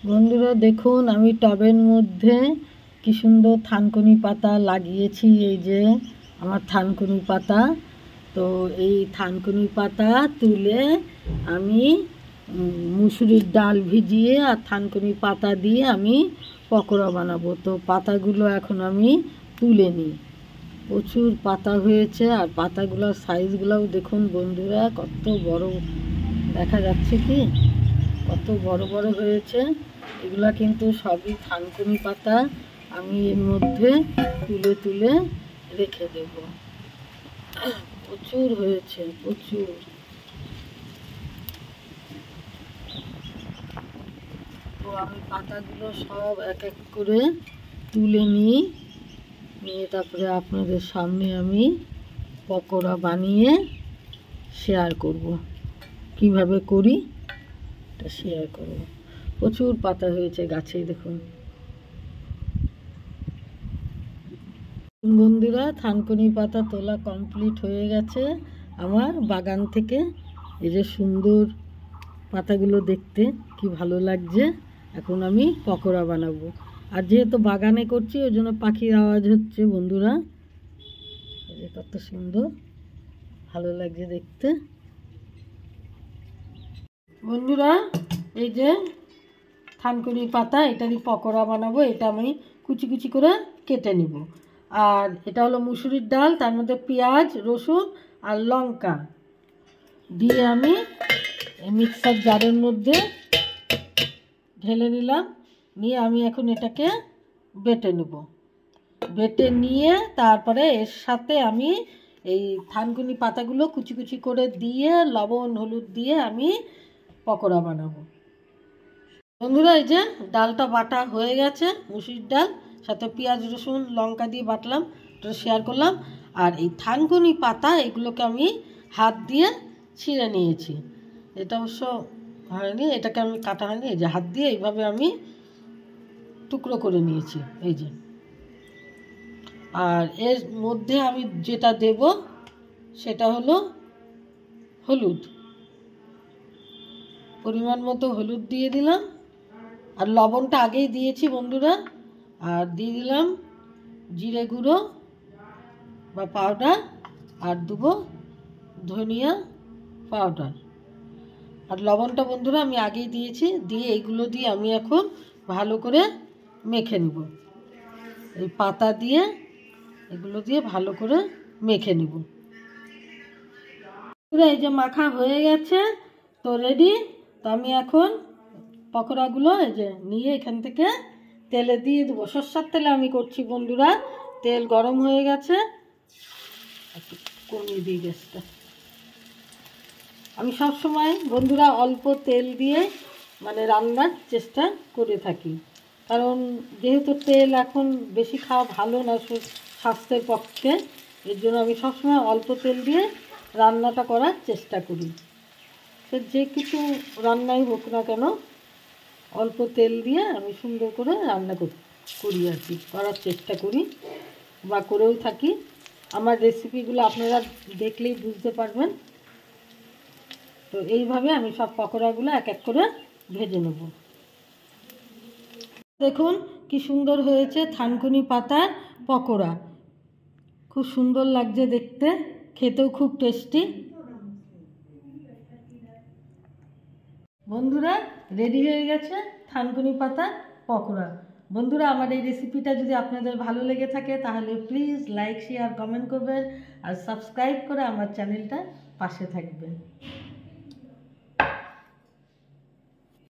বন্ধুরা দেখুন, আমি টবের মধ্যে কি সুন্দর থানকুনি পাতা লাগিয়েছি। এই যে আমার থানকুনি পাতা। তো এই থানকুনি পাতা তুলে আমি মুসুরির ডাল ভিজিয়ে আর থানকুনি পাতা দিয়ে আমি পকোড়া বানাবো। তো পাতাগুলো এখন আমি তুলে নিই। প্রচুর পাতা হয়েছে আর পাতাগুলোর সাইজগুলোও দেখুন বন্ধুরা, কত বড় দেখা যাচ্ছে, কি কত বড় বড় হয়েছে। এগুলা কিন্তু সবই থানকুনি পাতা। আমি এর মধ্যে তুলে তুলে রেখে দেব। প্রচুর হয়েছে, প্রচুর। তো আমি পাতাগুলো সব এক এক করে তুলে নিয়ে তারপরে আপনাদের সামনে আমি পকোড়া বানিয়ে শেয়ার করব। কিভাবে করি এটা শেয়ার করব। প্রচুর পাতা হয়েছে গাছে, দেখুন বন্ধুরা। থানকুনি পাতা তোলা কমপ্লিট হয়ে গেছে আমার বাগান থেকে। এই যে সুন্দর পাতাগুলো দেখতে কি ভালো লাগছে। এখন আমি পকোড়া বানাবো। আর যেহেতু বাগানে করছি ওই জন্য পাখির আওয়াজ হচ্ছে বন্ধুরা। এই যে কত সুন্দর ভালো লাগছে দেখতে বন্ধুরা। এই যে থানকুনি পাতা, এটারই পকোড়া বানাবো। এটা আমি কুচি কুচি করে কেটে নিব। আর এটা হলো মুসুরির ডাল, তার মধ্যে পেঁয়াজ, রসুন আর লঙ্কা দিয়ে আমি মিক্সার জারের মধ্যে ঢেলে নিলাম। নিয়ে আমি এখন এটাকে বেটে নেব। বেটে নিয়ে তারপরে এর সাথে আমি এই থানকুনি পাতাগুলো কুচি কুচি করে দিয়ে লবণ হলুদ দিয়ে আমি পকোড়া বানাবো। বন্ধুরা এই যে ডালটা বাটা হয়ে গেছে, মুসুরির ডাল, সাথে পেঁয়াজ রসুন লঙ্কা দিয়ে বাটলাম, ওটা শেয়ার করলাম। আর এই থানকুনি পাতা এগুলোকে আমি হাত দিয়ে ছিঁড়ে নিয়েছি। এটা অবশ্য হয়নি, এটাকে আমি কাটা হয়নি। এই যে হাত দিয়ে এইভাবে আমি টুকরো করে নিয়েছি, এই যে। আর এর মধ্যে আমি যেটা দেব সেটা হলো হলুদ। পরিমাণ মতো হলুদ দিয়ে দিলাম। আর লবণটা আগেই দিয়েছি বন্ধুরা। আর দিয়ে দিলাম জিরে গুঁড়ো বা পাউডার, আর দেবো ধনিয়া পাউডার। আর লবণটা বন্ধুরা আমি আগেই দিয়েছি। দিয়ে এইগুলো দিয়ে আমি এখন ভালো করে মেখে নেব। এই পাতা দিয়ে এগুলো দিয়ে ভালো করে মেখে নেব। এই যে মাখা হয়ে গেছে, তো রেডি। তো আমি এখন পকোড়াগুলো এই যে নিয়ে এখান থেকে তেলে দিয়ে দেবো। সরষের তেলে আমি করছি বন্ধুরা। তেল গরম হয়ে গেছে, একটু কমিয়ে দিই গ্যাসটা। আমি সব সময় বন্ধুরা অল্প তেল দিয়ে রান্নার চেষ্টা করে থাকি। কারণ যেহেতু তেল এখন বেশি খাওয়া ভালো না স্বাস্থ্যের পক্ষে, এর জন্য আমি সবসময় অল্প তেল দিয়ে রান্নাটা করার চেষ্টা করি। সে যে কিছু রান্নাই হোক না কেন অল্প তেল দিয়ে আমি সুন্দর করে রান্না করি আর কি, করার চেষ্টা করি বা করেও থাকি। আমার রেসিপিগুলো আপনারা দেখলেই বুঝতে পারবেন। তো এইভাবে আমি সব পকোড়াগুলো এক এক করে ভেজে নেব। দেখুন কি সুন্দর হয়েছে থানকুনি পাতার পকোড়া। খুব সুন্দর লাগছে দেখতে, খেতেও খুব টেস্টি। বন্ধুরা রেডি হয়ে গেছে থানকুনি পাতার পকোড়া। বন্ধুরা আমার এই রেসিপিটা যদি আপনাদের ভালো লেগে থাকে তাহলে প্লিজ লাইক শেয়ার কমেন্ট করবেন আর সাবস্ক্রাইব করে আমার চ্যানেলটা পাশে থাকবেন।